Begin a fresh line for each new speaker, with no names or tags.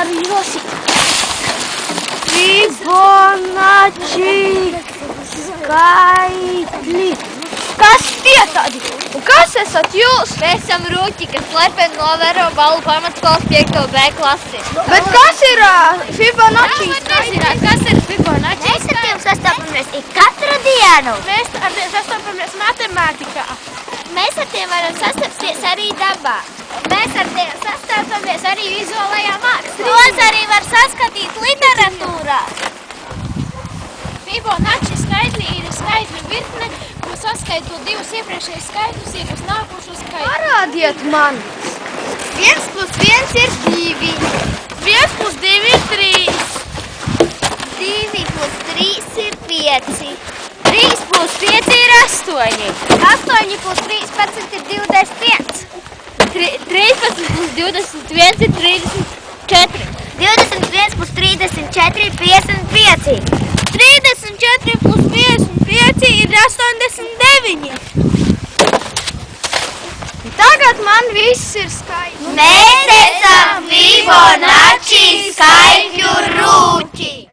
varu izlasīt. Fibonacci skaitļi. Kas tie tādi? Un kas esat jūs?
Mēs esam rūķi, kas slepeni novēro balu pamatskolas 5. B klasi.
Bet kas ir Fibonacci
Nezināt, kas ir Fibonacci
Mēs ar tiem sastopamies ik katru dienu.
Mēs ar tiem sastopamies matemātikā.
Mēs ar tiem varam sastapties arī dabā.
Mēs ar tiem sastopamies arī vizuālajā mākslā.
Tos arī var saskatīt literatūrā.
Fibonacci skaitļi ir skaitļu virkne, ko saskaitot divus iepriekšējus skaitļus, iegūs nākošo skaitli.
Parādiet man.
1 plus 1 ir 2. 1 plus 2 ir 3.
2 plus 3 ir 5.
3 plus 5 ir 8.
8 plus 13 ir 21.
13 plus 21 ir 34.
21 plus 34 ir 55.
34 plus 55 ir 89.
Tagad man viss ir skaidrs.
Mēs esam Fibonacci skaitļu rūķi.